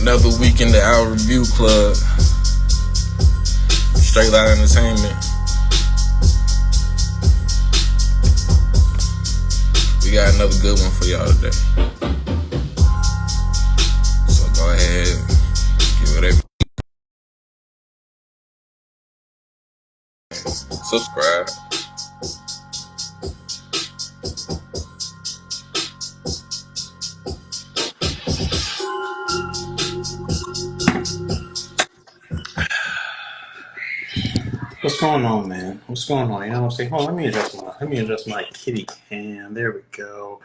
Another week in the Our Review Club. Straight Line Entertainment. We got another good one for y'all today. So go ahead, give it everything. Subscribe. What's going on, man? What's going on? You know what I'm saying? Hold on, let me adjust my kitty cam. There we go.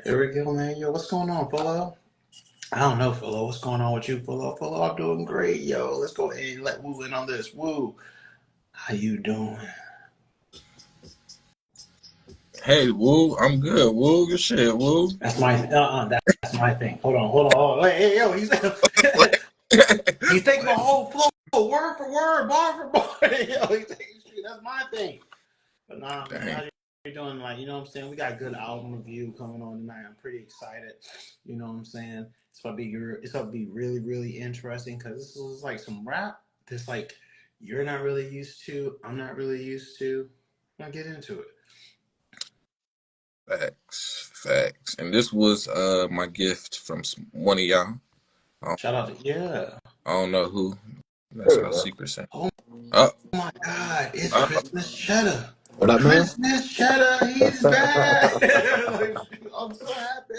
There we go, man. Yo, what's going on, Fullo? I don't know, Fullo. What's going on with you, Fullo? Fullo, I'm doing great, yo. Let's go ahead and let Woo in on this. Woo, how you doing? Hey, Woo, I'm good. Woo, good shit, Woo. That's that's my thing. Hold on. Hey, yo, he's taking my whole flow, word for word, bar for bar. Yo, he's taking shit. That's my thing. But nah, man, how you doing? Like, you know what I'm saying? We got a good album review coming on tonight. I'm pretty excited. You know what I'm saying? It's about to be really, really interesting because this is like some rap that's like you're not really used to. I'm not really used to. I'll get into it. Facts. And this was my gift from one of y'all. Shout out to I don't know who. That's our secret Santa. Oh Oh, my God! It's Christmas Cheddar. What up, man? Christmas Cheddar, he's back. I'm so happy.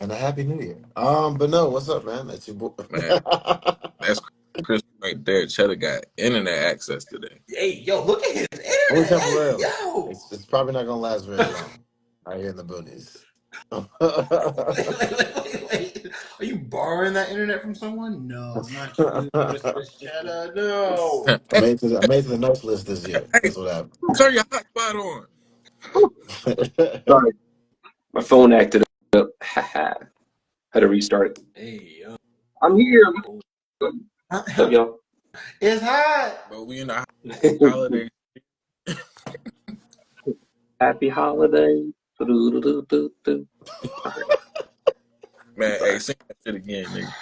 And a happy new year. But no, what's up, man? That's your boy. man, that's Chris right there. Cheddar got internet access today. Hey, yo, look at his Only internet. Hey, temporarily. yo. It's probably not gonna last very long. Out here in the boonies. Wait. Are you borrowing that internet from someone? No, not you, Christmas Cheddar. No. I made it to the notes list this year. Hey, That's what happened. turn your hotspot on. Sorry, my phone acted up. Had to restart. Hey, yo. I'm here. What's up, y'all? It's hot. But we in the holiday. Happy holiday. Man, hey, sing that shit again, nigga.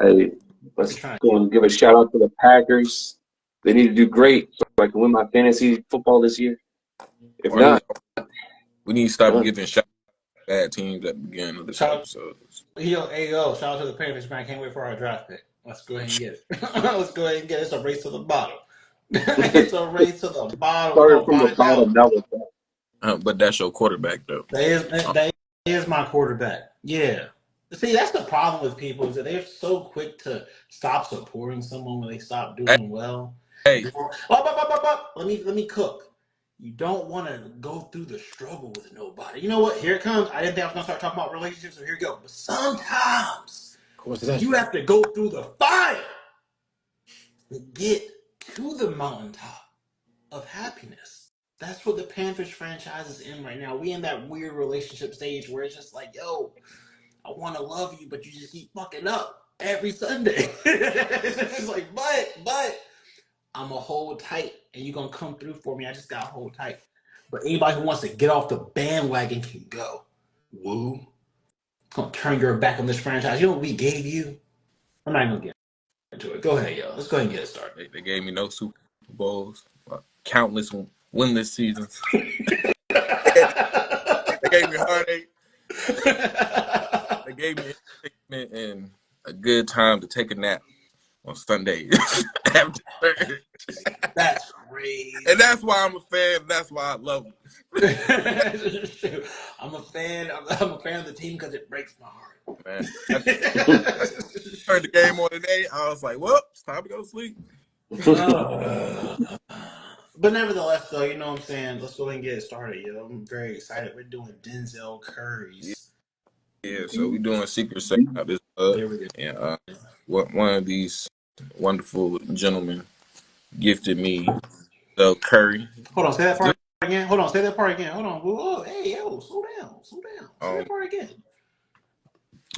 Hey, let's go and give a shout out to the Packers. They need to do great so I can win my fantasy football this year. If not, we need to stop giving shout out to bad teams at the beginning of this episode. Yo, shout out to the Panthers, man. I can't wait for our draft pick. Let's go ahead and get it. Let's go ahead and get it. It's a race to the bottom. It's a race to the bottom. Started from the bottom. Now what's that? But that's your quarterback, though. That is my quarterback. Yeah. See, that's the problem with people is that they're so quick to stop supporting someone when they stop doing well. Hey, let me cook. You don't want to go through the struggle with nobody. You know what? Here it comes. I didn't think I was gonna start talking about relationships, so here we go. But sometimes you have to go through the fire to get to the mountaintop of happiness. That's what the Panthers franchise is in right now. We in that weird relationship stage where it's just like, yo, I want to love you, but you just keep fucking up every Sunday. It's like, but I'm going to hold tight, and you're going to come through for me. I just got to hold tight. But anybody who wants to get off the bandwagon can go. Woo. Going to turn your back on this franchise. You know what we gave you? I'm not going to get into it. Go ahead, yo. Let's go ahead and get it started. They gave me no Super Bowls, countless winless seasons. They gave me heartache. They gave me entertainment and a good time to take a nap on Sundays after church. That's crazy. And that's why I'm a fan. That's why I love them. I'm a fan of the team because it breaks my heart. Man, I turned the game on today. I was like, well, it's time to go to sleep. But nevertheless, though, you know what I'm saying? Let's go ahead and get it started, yo. I'm very excited. We're doing Denzel Curry's. Yeah, so we're doing Secret Santa out this and one of these wonderful gentlemen gifted me Denzel Curry. Hold on, say that part again. Hold on, say that part again. Hold on. Whoa, hey, yo, slow down. Say that part again.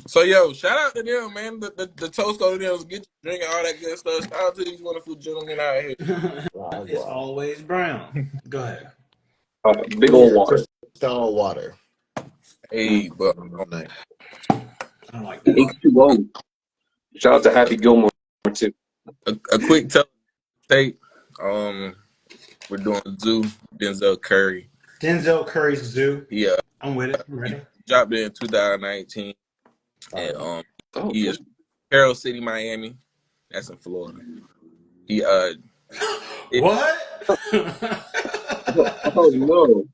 So, yo, shout out to them, man. The toast go to them, get you drinking, all that good stuff. Shout out to these wonderful gentlemen out here. It's always brown. Go ahead. Big old water. Crystal water. Hey, but Night. I don't like that. H2O. Shout out to Happy Gilmore too. a quick tape. We're doing ZUU, Denzel Curry. Denzel Curry's ZUU. He I'm with it. I'm ready. dropped it in 2019, Fire. and Oh, he okay. is Carroll City, Miami. That's in Florida. He it What? Oh no.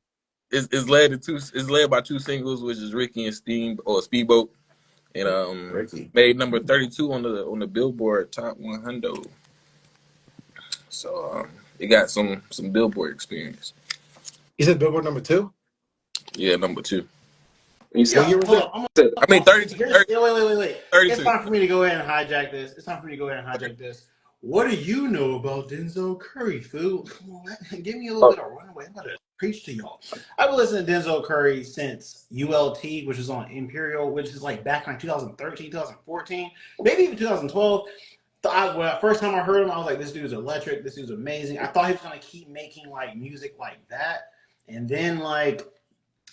is led by two singles, which is Ricky and Steam or Speedboat, and Ricky. made number 32 on the Billboard Top 100. So it got some Billboard experience. You said Billboard number 2? Yeah, number 2. You Yo, What said year was hold that? on. I mean 32, Wait. It's 32. time for me to go ahead and hijack this. This. What do you know about Denzel Curry, fool? Come on, give me a little bit of runway. I'm about to preach to y'all. I've been listening to Denzel Curry since ULT, which is on Imperial, which is like back in 2013, 2014, maybe even 2012. First time I heard him, I was like, this dude's electric. This dude's amazing. I thought he was going to keep making like music like that. And then like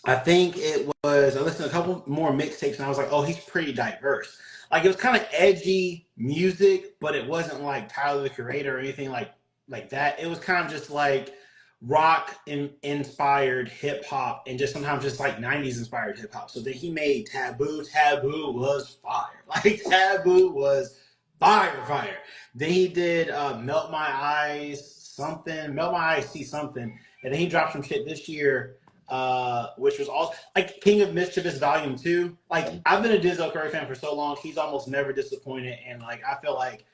I think it was, I listened to a couple more mixtapes and I was like, oh, he's pretty diverse. Like it was kind of edgy music, but it wasn't like Tyler the Creator or anything like that. It was kind of just like rock inspired hip hop and just sometimes just like 90s inspired hip hop. So then he made Taboo. Taboo was fire. Like Taboo was fire. Then he did Melt My Eyes, Melt My Eyes, See Something. And then he dropped some shit this year which was also like King of Mischievous Volume 2. Like I've been a Denzel Curry fan for so long, he's almost never disappointed. And like I feel like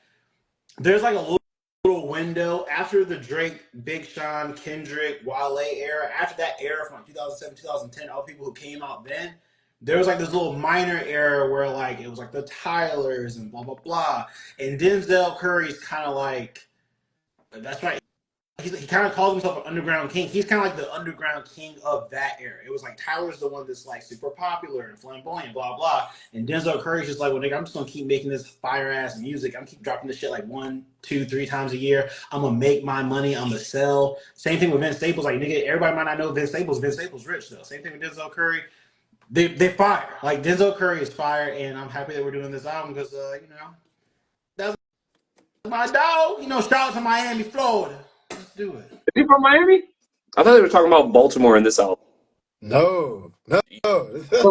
there's like a little window after the Drake, Big Sean, Kendrick, Wale era, after that era from 2007, 2010, all people who came out then, there was like this little minor era where like it was like the Tylers and blah blah blah. And Denzel Curry's kind of like that's right. He kind of calls himself an underground king. He's kind of like the underground king of that era. It was like Tyler's the one that's like super popular and flamboyant, blah blah. And Denzel Curry's just like, well, nigga, I'm just gonna keep making this fire ass music. I'm keep dropping this shit like 1, 2, 3 times a year. I'm gonna make my money. I'm gonna sell. Same thing with Vince Staples. Like nigga, everybody might not know Vince Staples. Vince Staples rich though. Same thing with Denzel Curry. They fire. Like Denzel Curry is fire, and I'm happy that we're doing this album because that's my dog. Shout out to Miami, Florida. Let's do it. Is he from Miami? I thought they were talking about Baltimore in this album. No. Who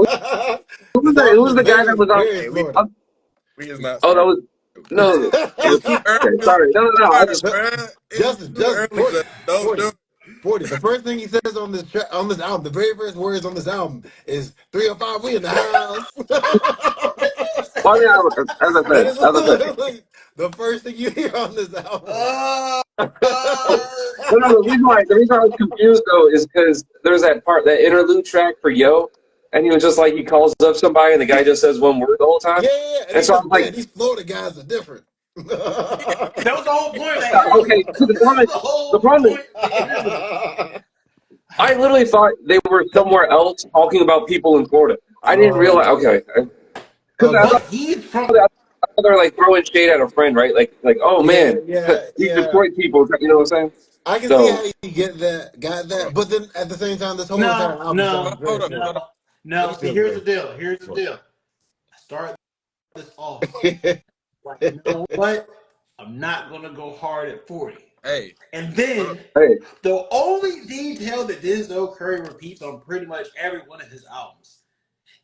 was This that? Who album was is the guy that very, was on? very Hey, Florida. we is not Oh, that starting. was no. It's too early Okay, to sorry. No. I start, just bruh. It's Justin, too early. 40, Don't do 40, 40. The first thing he says on this album, the very first words on this album is 305. We in the house. I mean, as I That said, is literally the first thing you hear on this album. Uh, No. The reason I was confused though is because there's that interlude track for Yo, and he was just like he calls up somebody and the guy just says one word the whole time, Yeah, and and he so goes, I'm like, man, these Florida guys are different. that was the whole point of that interlude. okay. So That was the the whole problem is, point of the interlude. I literally thought they were somewhere else talking about people in Florida. I didn't Oh, realize. Okay, because I okay. thought But he's from. they're like throwing shade at a friend, right? Like oh man, these Yeah. Detroit people, you know what I'm saying? I can see how So you got that, but then at the same time, this whole entire No, album no, sounds very Hold up, Florida. hold up. no. Let me See, Feels here's very the deal. Here's the Florida. deal. I start this off. Like, you know what? I'm not gonna go hard at 40. hey, And hold up. then hey, the only detail that Denzel Curry repeats on pretty much every one of his albums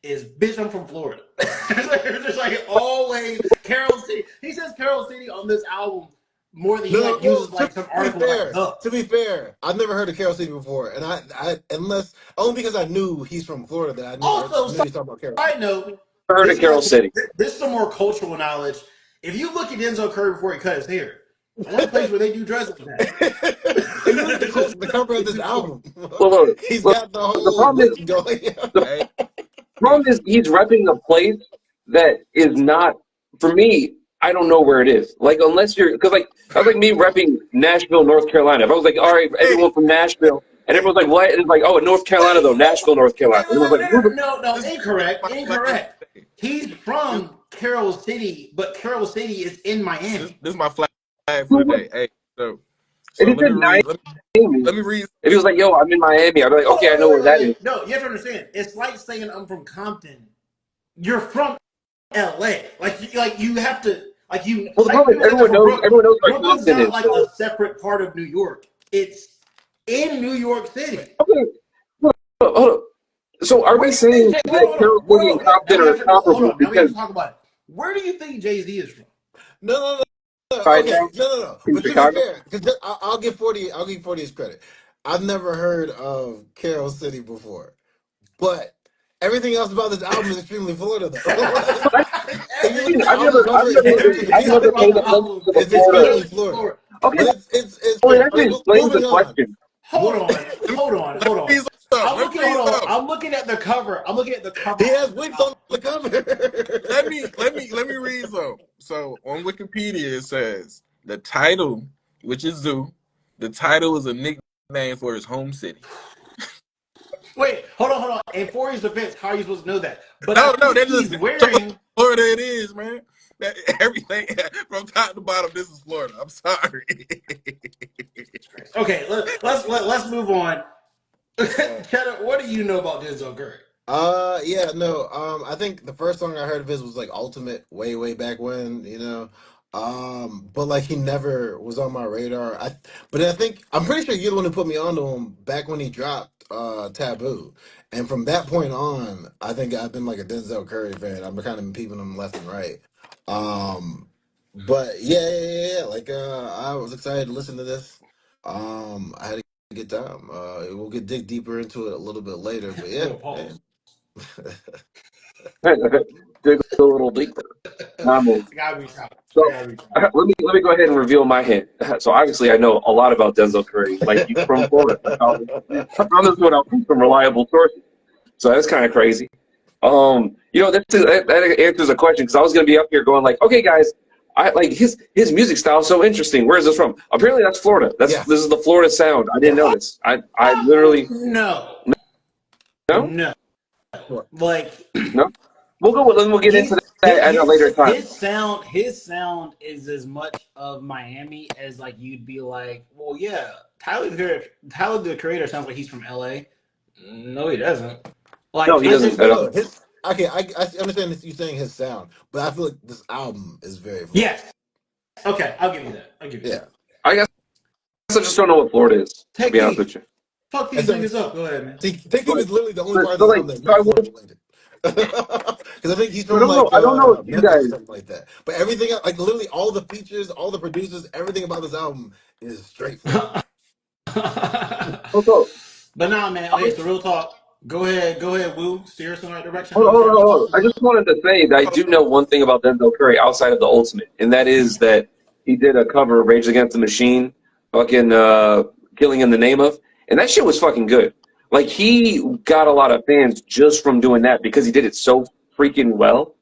is bitch, I'm from Florida. It's just like always Carol City. He says Carol City on this album more than he No, like well, uses like some be article like fair, the. I've never heard of Carol City before, and I unless only because I knew he's from Florida that Also, I knew he's talking about Carol side note, I heard of Carol City. this is some more cultural knowledge. If you look at Denzel Curry before he cut his hair, a lot of places where they do drugs like that. If you look at the cover of this album, Well, he's look, got the the whole problem is list going. the Hey, problem is he's repping a place that is not for me. I don't know where it is. Like unless you're because like that's like me repping Nashville, North Carolina. If I was like, all right, hey, everyone from Nashville, and everyone's like, what? And it's like, oh, North Carolina though, Nashville, North Carolina. And everyone's like, who the No, this incorrect, my flag incorrect. today. He's This, from Carol City, but Carol City is in this Miami. is my flag for who the would? day. Hey, so If So he let me said read. Miami, Let me read. if he was like, "Yo, I'm in Miami," I'd be like, Hold "Okay, I on, know where that is." wait. No, you have to understand. It's like saying I'm from Compton. You're from LA. Like you have to like you Well, the like problem is people say that for Brooklyn. everyone knows where Brooklyn's Compton not is. like So a separate part of New York. It's in New York City. okay, hold on. So are Where we do you saying think that Carroll City and Now Compton we are have to hold comparable on. Now we have because to talk about it. Where do you think Jay-Z is from? No. Chi Okay, Town no. in But to be Chicago? fair, because I'll give 40. I'll give 40 his credit. I've never heard of Carroll City before, but everything else about this album is extremely Florida, though. Like, if you look at the album cover and you listen to the I've music never About paid the video, attention album to the it's is Florida. extremely literally Florida. Florida. Okay, But it's well, it crazy. Okay, actually explains the moving on. question. Hold on, Let me, hold on, let hold me on. read some. Let me read some. I'm looking at the cover. I'm looking at the cover He art has of the winks on album. the cover. Let me read some. So on Wikipedia it says the title, which is ZUU, the title is a nickname for his home city. Wait, hold on. In for his defense, how are you supposed to know that? But I No, think that he's just shows wearing. Florida it is, man. That everything from top to bottom, this is Florida. I'm sorry. Okay, let's move on. uh, Cheddar, what do you know about Denzel Curry? Yeah, no. I think the first song I heard of his was like Ultimate, way back when, but like he never was on my radar. But I think I'm pretty sure you're the one who put me onto him back when he dropped Taboo, and from that point on, I think I've been like a Denzel Curry fan. I've been kind of been peeping him left and right. Um, but yeah. Like I was excited to listen to this. I had a good time. We'll get dig deeper into it a little bit later, but yeah, Real man. pause. Dig a little deeper. I mean, I gotta reach out. I so gotta reach out. let me go ahead and reveal my hint. So obviously, I know a lot about Denzel Curry. Like he's from Florida. I found this one out from reliable sources. So that's kind of crazy. That answers a question because I was gonna be up here going like, okay, guys, I like his music style is so interesting. Where is this from? Apparently, that's Florida. Yeah, This is the Florida sound. I didn't yeah. know this. I literally No, no no. Sure. Like no. We'll get into he's that at a later time. his sound is as much of Miami as like you'd be like, well, yeah, Tyler the Creator sounds like he's from LA. No, he doesn't. No, Like he it's doesn't it's at No. all. His okay. I understand that you saying his sound, but I feel like this album is very Florida. yes. Okay, I'll give you that. I'll give you Yeah. that. I guess I just don't know what Florida is. To Take be honest Keith. with you. Fuck And these so, niggas up. Go ahead, man. see, Take Keep But is literally the only but, part of but this like album that's so I not Florida would. related. Because I think he's So from like I don't know if you Memphis or guys. something like that. But everything, like literally all the features, all the producers, everything about this album is straight Florida. Also, But nah, man. I Okay, was so real talk. Go ahead, Woo. Steer us in the right direction. hold How on, we hold on, start this hold off? on. I just wanted to say that I do know one thing about Denzel Curry outside of the Ultimate, and that is that he did a cover of Rage Against the Machine, fucking "Killing in the Name of," and that shit was fucking good. Like he got a lot of fans just from doing that because he did it so freaking well.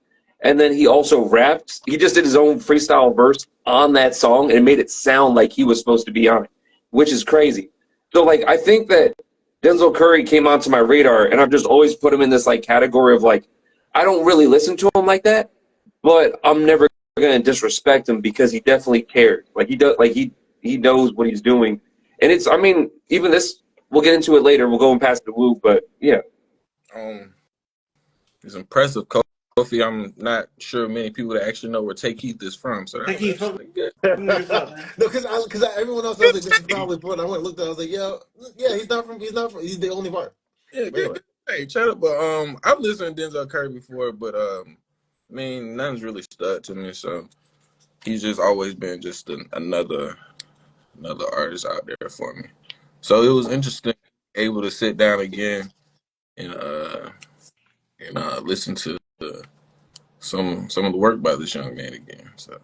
And then he also rapped. He just did his own freestyle verse on that song and made it sound like he was supposed to be on it, which is crazy. So like I think that Denzel Curry came onto my radar, and I've just always put him in this like category of like I don't really listen to him like that, but I'm never gonna disrespect him because he definitely cared. Like he does, like he knows what he's doing, and it's I mean even this we'll get into it later. We'll go and pass the woo, but yeah, um, it's impressive, Kofi. I'm not sure many people that actually know where Take Keith is from, so that Take was Keith. Fuck actually good. No, them niggas up, man. because everyone else I was like, this is probably Florida. I went and looked at it, I was like, yo, yeah, he's the only part. Yeah, But good, anyway. good. Hey, shut up. But I've listened to Denzel Curry before, but I mean, nothing's really stuck to me. So he's just always been just another artist out there for me. So it was interesting able to sit down again and listen to some of the work by this young man again. So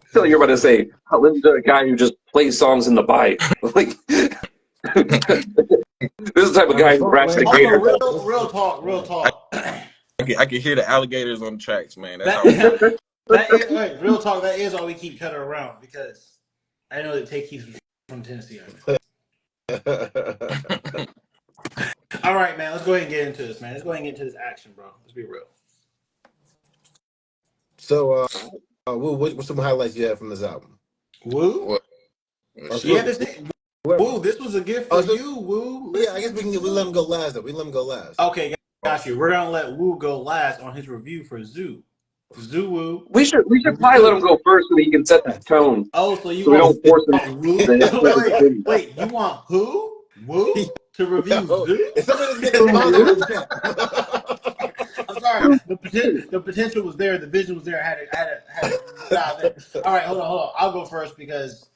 I feel like you're about to say I listen to a guy who just plays songs in the bike. Like this is the type of On the guy who front raps the lane. Also, gator. real Yeah. talk. I can hear the alligators on the tracks, man. That's how. That that is wait, real talk. That is why we keep cutting around because I know that Take Keith from Tennessee. I know. All right, man. Let's go ahead and get into this, man. Let's go ahead and get into this action, bro. Let's be real. So, what's some highlights you have from this album? Woo. Well, Or Yeah, Shit. Woo, this was a gift for so, you, Woo. yeah, I Listen guess we to let him go Woo. last. Then we let him go last. Okay, Oh, got you. We're gonna let Woo go last on his review for ZUU. ZUU Woo. We should Number probably let him 2. go first so that he can set the tone, Oh, so you so we want don't force him Woo? to put his wait, opinion. wait. You want who? Woo to review Yo, ZUU? if somebody's getting sponsored in the chat. I'm sorry. The potential was there. The vision was there. I had to dive in. All right, hold on. I'll go first because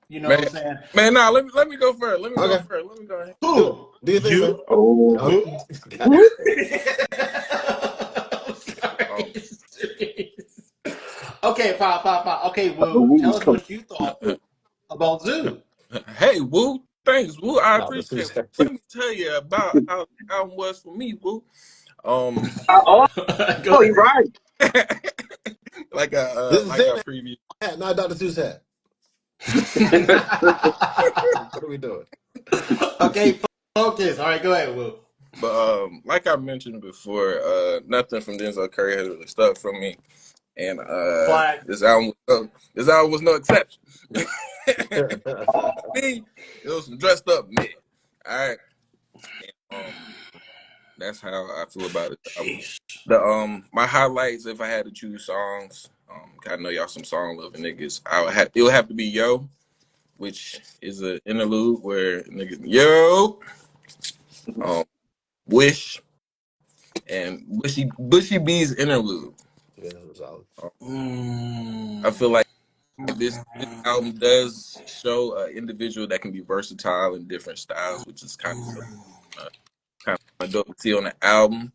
you know man, what I'm saying. man, nah. Let me go first. Let me go Okay, first. Let me go ahead. Who? do your thing, man. You? Oh, Oh, Who? got it. I'm Um, sorry. Okay, fine. Okay, Woo. Woo Tell was us coming. what you thought about ZUU. hey, Woo. Thanks, Woo. I Nah, that's too appreciate it. sad. Let me tell you about how the album was for me, Woo. Um, Oh, Go he ahead. right. This is the like same I previewed. hat, not Dr. Seuss hat. What are we doing? Okay, focus. All right, go ahead, Woo. But like I mentioned before, nothing from Denzel Curry has really stuck from me, and Flag. this album was no exception. Me, it was some dressed up mid. All right, um, that's how I feel about this album. Jeez. The my highlights, if I had to choose songs, I know y'all some song loving niggas. It would have to be Yo, which is an interlude where niggas Yo, um, Wish, and Bushy B's interlude. Yeah, that was solid. I Mm. feel like this album does show an individual that can be versatile in different styles, which is kind of dope to see on the album.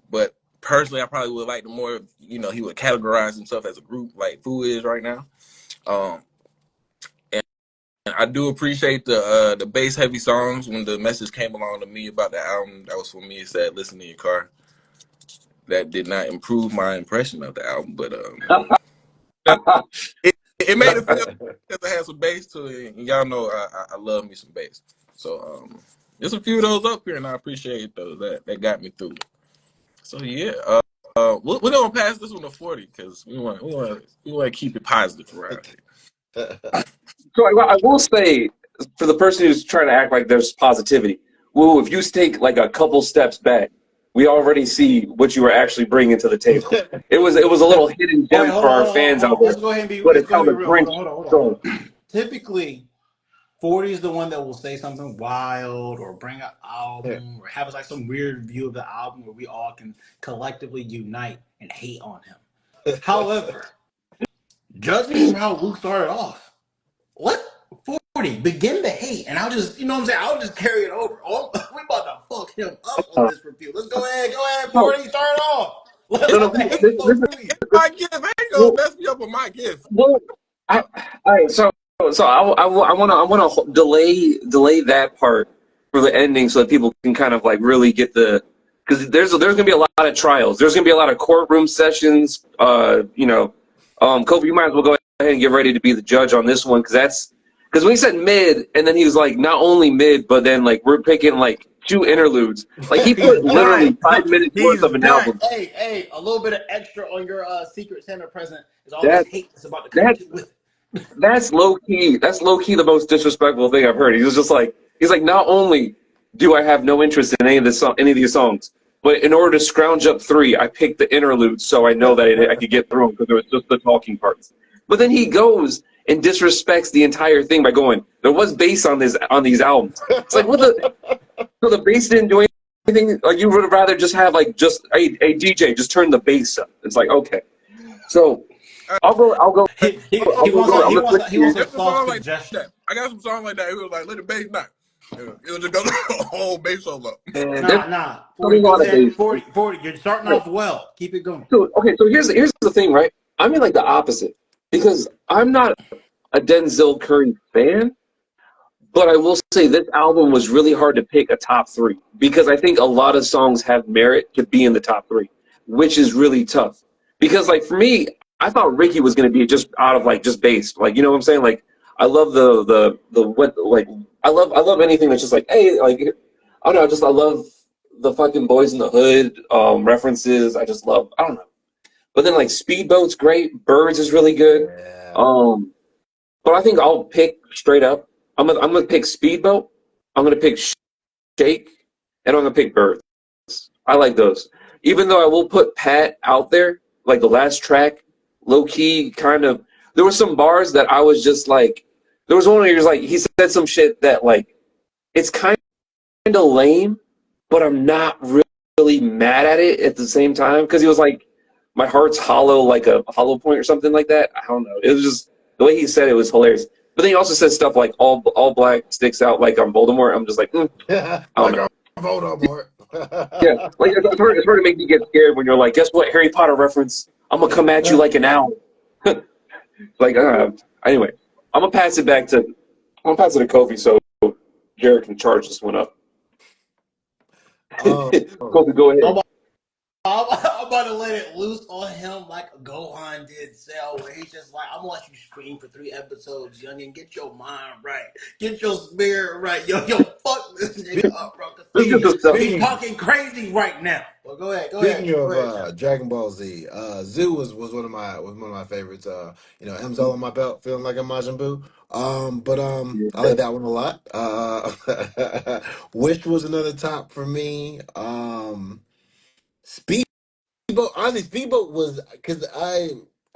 But personally, I probably would like the more, he would categorize himself as a group like Fu is right now. Um, and I do appreciate the bass heavy songs. When the message came along to me about the album, that was for me. It said, "Listen in your car." That did not improve my impression of the album, but it made it feel because it had some bass to it, and y'all know I love me some bass. So there's a few of those up here, and I appreciate those that got me through. So yeah, we're gonna pass this one to 40 because we want to keep it positive around So I will say, for the person who's trying to act like there's positivity, woo, if you take like a couple steps back, we already see what you were actually bringing to the table. It was a little hidden Oh, wait, gem for our fans hold out on. there, but Let's it's go how ahead the and be real. Grinch Hold song. on. Typically, 40 is the one that will say something wild or bring an Yeah. album or have like some weird view of the album where we all can collectively unite and hate on him. However, judging from how Luke started off, let 40 begin the hate, and I'll just, you know what I'm saying? I'll just carry it over. Oh, we about to fuck him up on Uh, this review. Let's go ahead, so 40. Start off. Let, no, no, let the hate here. flow this through you. It's my gift. I ain't gonna well, mess me up with my gift. well, all right, so I want to delay that part for the ending so that people can kind of like really get the because there's gonna be a lot of trials. There's gonna be a lot of courtroom sessions. Kobe, you might as well go ahead and get ready to be the judge on this one because when he said mid and then he was like not only mid but then like we're picking like two interludes. Like he He's put literally back. 5 minutes worth He's of an back. album. Hey, a little bit of extra on your Secret Santa present is all this That hate that's about to come that to with it. That's low key. That's low key the most disrespectful thing I've heard. He's like, not only do I have no interest in any of these songs, but in order to scrounge up three, I picked the interludes so I know that I could get through them because it was just the talking parts. But then he goes and disrespects the entire thing by going, "There was bass on these albums." It's like, what the? So the bass didn't do anything. Like you would rather just have like just a DJ just turn the bass up. It's like okay. So Uh, I'll go. I'll go. He wants I'm gonna switch he wants gears. a There's a soft song like suggestion. that. I got some song like that. It was like, let the bass knock. It was just go the whole bass solo. And there's Nah. a 40 lot goes of there. bass. 40. You're starting Right. off well. Keep it going. So okay, so here's the thing, right? I mean like the opposite because I'm not a Denzel Curry fan, but I will say this album was really hard to pick a top three because I think a lot of songs have merit to be in the top three, which is really tough. Because like for me, I thought Ricky was gonna be just out of like just bass, like you know what I'm saying? Like I love the what like I love anything that's just like hey like I don't know, I love the fucking Boys in the Hood references. I don't know. But then like Speedboat's great, Birds is really good. Yeah. Um, but I think I'll pick straight up. I'm gonna pick Speedboat. I'm gonna pick Shake, and I'm gonna pick Birds. I like those. Even though I will put Pat out there, like the last track, low key, kind of. There were some bars that I was just like. There was one where he was like, he said some shit that like, it's kind of lame, but I'm not really mad at it at the same time because he was like, my heart's hollow like a hollow point or something like that. I don't know. It was just the way he said it was hilarious. But then he also said stuff like all black sticks out like I'm Voldemort. I'm just like, I don't Like know. a Voldemort. Yeah, like it's hard to make me get scared when you're like, guess what? Harry Potter reference. I'm gonna come at you like an owl. Like, anyway, I'm gonna pass it to Kofi so Jared can charge this one up. um, Kofi, go ahead. I'm about to let it loose on him like Gohan did Cell, where he's just like, I'm gonna let you scream for 3 episodes, youngin. Get your mind right. Get your spirit right. Yo, fuck this nigga up, bro. Cause Let's get this stuff. he's speaking talking crazy right now. Well, go ahead, Speaking John. of Dragon Ball Z, ZUU was one of my favorites. M's all on my belt, feeling like a Majin Buu. I like that one a lot. Wish was another top for me. Speedboat, honestly, Speedboat was because I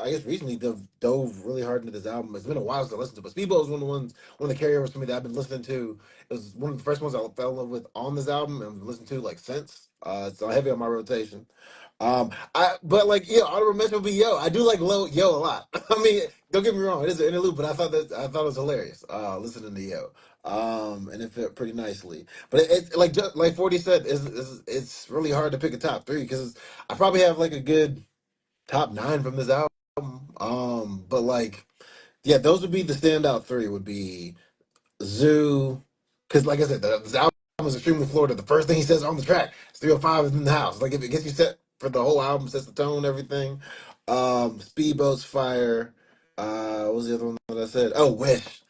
guess recently dove really hard into this album. It's been a while since I listened to, it, but Speedboat was one of the carryovers for me that I've been listening to. It was one of the first ones I fell in love with on this album and listened to like since. It's heavy on my rotation. But like honorable mention would be Yo. I do like Yo a lot. I mean, don't get me wrong, it is an interlude, but I thought it was hilarious. Listening to Yo. And it fit pretty nicely. But it's like 40 said, it's really hard to pick a top three because I probably have like a good top 9 from this album. But like, yeah, those would be the standout three. Would be ZUU, because like I said, this album is extremely Florida. The first thing he says on the track is 305 is in the house. Like if it gets you set for the whole album, sets the tone, everything. Speedboat's fire. What was the other one that I said? Oh, Wish.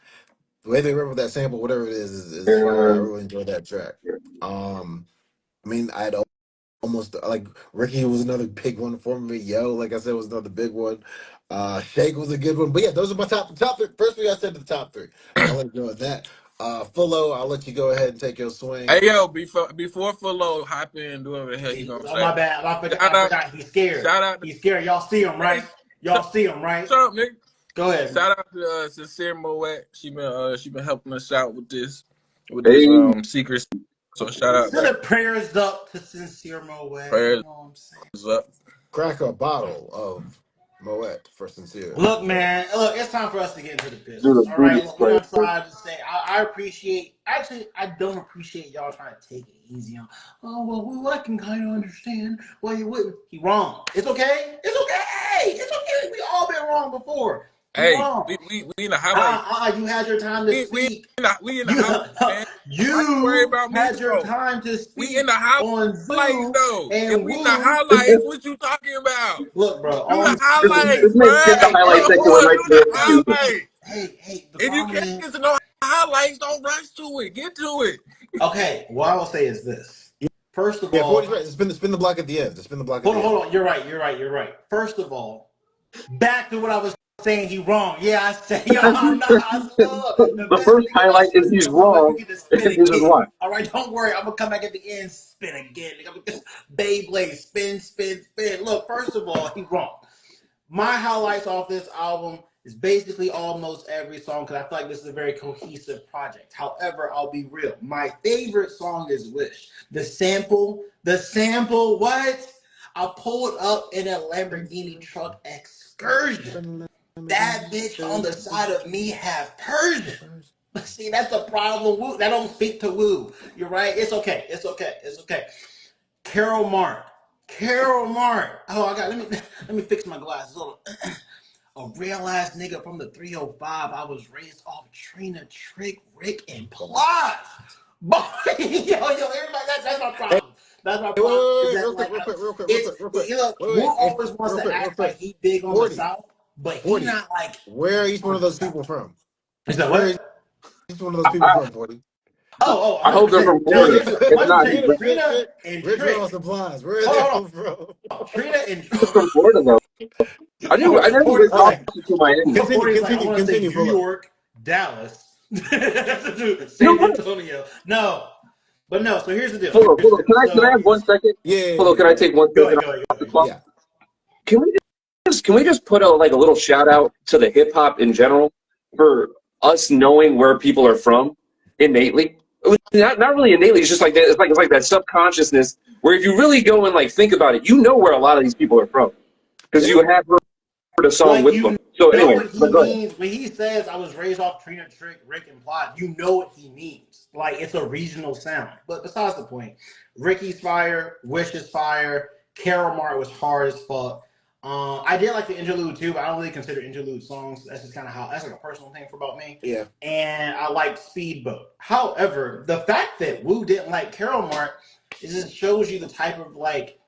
The way they remember that sample, whatever it is fire. I really enjoyed that track. I mean, I'd almost like Ricky was another big one for me. Yo, like I said, was another big one. Shake was a good one. But yeah, those are my top three. First three I said the top three. So I'll let you go with that. Fullo, I'll let you go ahead and take your swing. Hey yo, before Fulo hop in and do whatever the hell he gonna Oh say. my bad. Shout I out, forgot. He's scared. shout out to He's scared. Y'all see him, hey, right? Y'all see him, right? shut up, nigga. Go ahead. Shout out to Sincere Moet. She been helping us out with this Hey, secret. So shout out Send back. the prayers up to Sincere Moet. You Prayers know what I'm saying? up. Crack a bottle of Moet for sincere. Look, man. Look, it's time for us to get into the do business. the All right. Buddhist Look, we're prayer. gonna try to say. I appreciate. Actually, I don't appreciate y'all trying to take it easy on. Oh well, I can kind of understand why you wouldn't. He wrong. It's okay. It's okay. It's okay. We all been wrong before. He Hey, wrong. we in the highlights. You had your time to speak. We in the You highlights, man. Why you worry you about me had your though? time to We in speak the on highlights Zoo though. If and we in the Woo. highlights, what you talking about? Look, bro. Do All the I'm saying is This highlights, this. man skipped the bruh. Hey, highlight hey, section, Boy, went hey, right do to the the hey, review. highlights. hey. The If you problem can't is, get to no highlights, don't rush to it. Get to it. okay. What I will say is this. First of Yeah, 40's all, right. Spin the block at the end. Just spin the block at the end. hold on. You're right. First of all, back to what I was saying. He wrong. Yeah, I say, yo, I'm not. Look, the The best first thing about highlight is spinning he's the block, you wrong. get to spin This is again. why. All right, don't worry. I'm gonna come back at the end, spin again. Beyblade, spin. Look, first of all, he wrong. My highlights off this album is basically almost every song because I feel like this is a very cohesive project. However, I'll be real. My favorite song is Wish. The sample, what? I pulled up in a Lamborghini truck excursion. That bitch on the side of me have Persian. See, that's a problem. Woo, that don't speak to Woo. You're right. It's okay. Carol Mark. Oh, let me fix my glasses. Hold on. A real ass nigga from the 305. I was raised off Trina, Trick, Rick, and Plies. Boy, everybody, that's my Hey, problem. That's my problem. Is wait, that like real quick. Wu Hey, always wants to real act like quick. he big on the 40, South, but he 40. not like Where are big each one on of the those South. people from? Is that Where are what? each one of those people from, 40? I hope they're from 100%. Florida. If not, he's Trina and We're drawing Trick. supplies. Where are they Hold all from? on. Trina and from Florida though. I never 40, went All right, to Miami. continue, 40 is like, I want to say continue, New Fuller. York, Dallas. San Antonio. No. But no, so here's the deal. Hold on. Can I have 1 second? Yeah, Hold on, can I take 1 Go second ahead. off the clock? yeah. Can we just put a little shout out to the hip hop in general for us knowing where people are from innately? Not really innately. It's just like that. It's like that subconsciousness where if you really go and like think about it, you know where a lot of these people are from because you have heard a song Like with you them. So know anyway, what he but go ahead. means when he says I was raised off Trina Trick, Rick and Plot. You know what he means. Like it's a regional sound. But besides the point, Ricky's fire, Wish is fire, Carol Mart was hard as fuck. I did like the interlude too, but I don't really consider interlude songs. That's just kind of how that's like a personal thing for about me. Yeah. And I like Speedboat. However, the fact that Wu didn't like Carol Mart it just shows you the type of like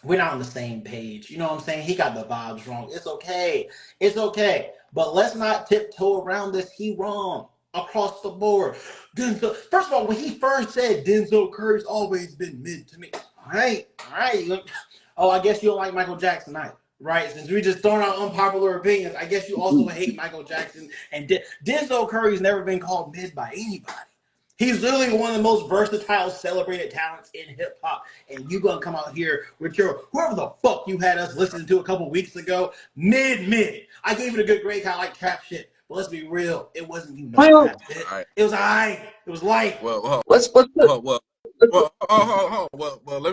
we're not on the same page. You know what I'm saying? He got the vibes wrong. It's okay. It's okay. But let's not tiptoe around this. He wrong across the board. Denzel, first of all, when he first said Denzel Curry's always been mid to me. All right. All right. Oh, I guess you don't like Michael Jackson either. Right, since we just throwing out unpopular opinions, I guess you also hate Michael Jackson. And Denzel Curry's never been called mid by anybody. He's literally one of the most versatile, celebrated talents in hip hop. And you gonna come out here with your whoever the fuck you had us listening to a couple weeks ago, mid. I gave it a good grade, kind of like trap shit. But let's be real, it wasn't Well, trap shit. All right. It was alright. It was light. Well, let's let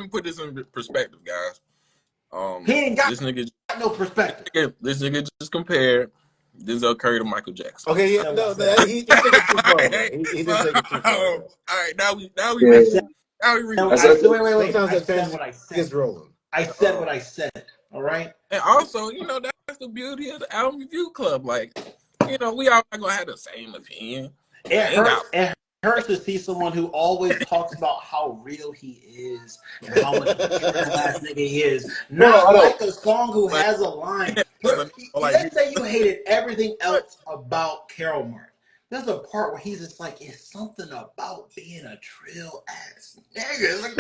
me put this in perspective, guys. He ain't got This nigga no perspective. This nigga just compared Denzel Curry to Michael Jackson. Okay, yeah, no, he took it too far. Though. He did take it too far. All Though. right, now we yeah. No, reach. I said, wait. Sometimes I that said transition what I said. gets rolling. I said what I said. All right. And also, that's the beauty of the album review club. Like, we all not gonna have the same opinion. It hurts to see someone who always talks about how real he is and how much of a trash ass nigga he is. Not like a song who has a line. Let's say you hated everything else about Carol Mark. There's a part where he's just like, it's something about being a trill ass nigga. Like,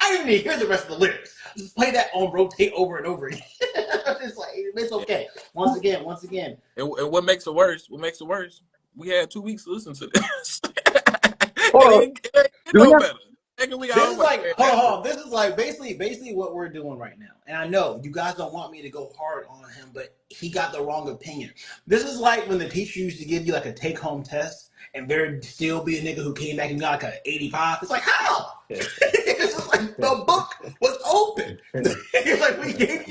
I didn't even hear the rest of the lyrics. Just play that on rotate over and over again. It's like, it's okay. Once again. And what makes it worse? We had 2 weeks to listen to this. It better. This is like, hold on. This is like basically what we're doing right now. And I know you guys don't want me to go hard on him, but he got the wrong opinion. This is like when the teacher used to give you like a take-home test, and there'd still be a nigga who came back and got like an 85. It's like, how? It's just like the book was open. It's like we gave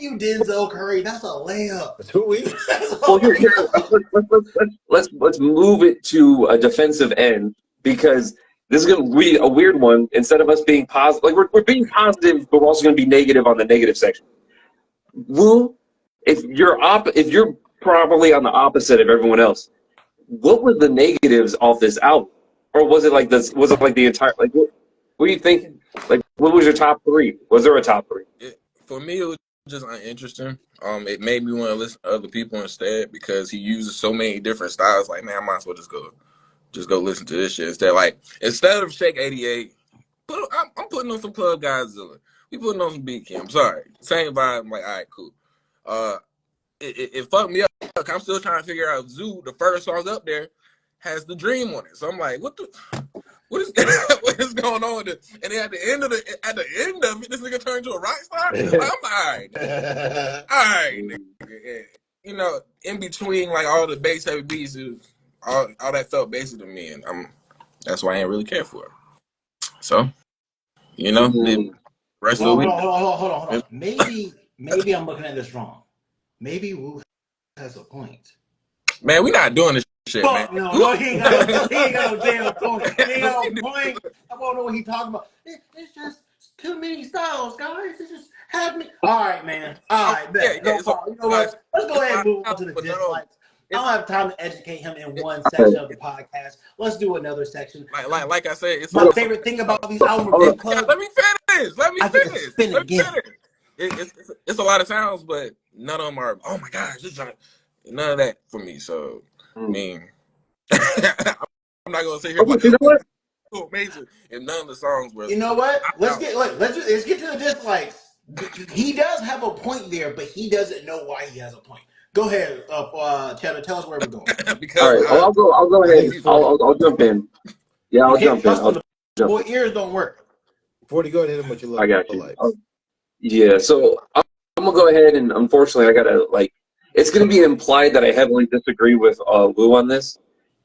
you Denzel Curry. That's a layup. 2 weeks. Well, here, let's move it to a defensive end because this is going to be a weird one. Instead of us being positive, like we're being positive, but we're also going to be negative on the negative section. Wu, if you're probably on the opposite of everyone else, what were the negatives off this album, or was it like this? Was it like the entire like? What are you thinking? Like, what was your top 3? Was there a top 3? For me, it was just uninteresting. It made me want to listen to other people instead because he uses so many different styles. Like, man, I might as well just go listen to this shit instead of Shake 88. I'm putting on some Club Godzilla. We putting on some Beat Kim. Sorry, same vibe. I'm like, all right, cool. It fucked me up. I'm still trying to figure out if ZUU, the first song up there, has the dream on it. So I'm like, what is what is going on? And then at the end of it, this nigga turned to a rock star. I'm all right, nigga. In between like all the bass heavy beats, all that felt basic to me, and that's why I ain't really care for it. So, the rest of the week. Hold on. Maybe I'm looking at this wrong. Maybe Wu has a point. Man, we not doing this shit, Fuck, man. no, he ain't got no damn point. He ain't got no point. I won't know what he's talking about. It's just too many styles, guys. It's just have me. All right, man. All right, no problem. You know what? Let's go ahead and move on to the dislikes. I don't have time to educate him in one section of the podcast. Let's do another section. Like I said, it's my favorite thing about these album review clubs. Let me finish. Spin again. It's a lot of sounds, but none of them are. Oh my gosh, none of that for me. So I mean, I'm not gonna say here. But you know what? Amazing, and none of the songs were. You know what? Let's get to the dislikes. He does have a point there, but he doesn't know why he has a point. Go ahead, Cheddar. Tell us where we're going. All because right. I'll go I think ahead. it's 40. I'll jump in. Yeah, You I'll can't jump in. trust I'll him. The jump boy in. ears don't work. 40, go ahead and hit him with your I got low you. lights. Yeah. So I'm gonna go ahead and unfortunately I gotta like. It's gonna be implied that I heavily disagree with Lou on this.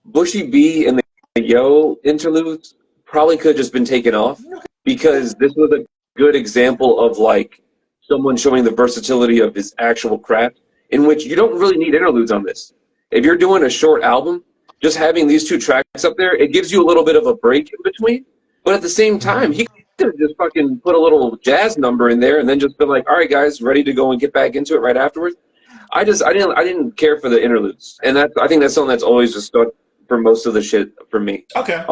Bushy B and the Yo interludes probably could have just been taken off because this was a good example of like someone showing the versatility of his actual craft, in which you don't really need interludes on this. If you're doing a short album, just having these two tracks up there, it gives you a little bit of a break in between. But at the same time, he could have just fucking put a little jazz number in there and then just been like, all right, guys, ready to go and get back into it right afterwards. I didn't care for the interludes, and I think that's something that's always just stuck for most of the shit for me. Okay.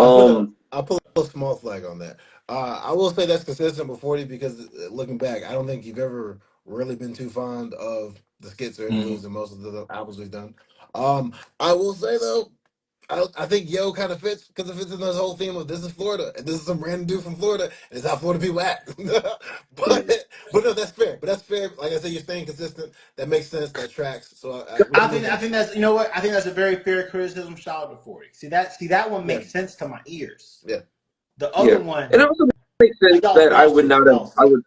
I'll put a small flag on that. I will say that's consistent with 40 because looking back, I don't think you've ever really been too fond of the skits or interludes in most of the albums we've done. I will say though, I think Yo kind of fits because it fits in this whole theme of this is Florida and this is some random dude from Florida and it's how Florida people act. Yeah. but no, that's fair. But that's fair. Like I said, you're staying consistent. That makes sense. That tracks. So we can move I on. think that's, you know what? I think that's a very fair criticism. Shout out to 40. See that one Yeah, makes sense to my ears. yeah. The Yeah, other one, and it also makes sense that I y'all would see, not have. y'all I see. would,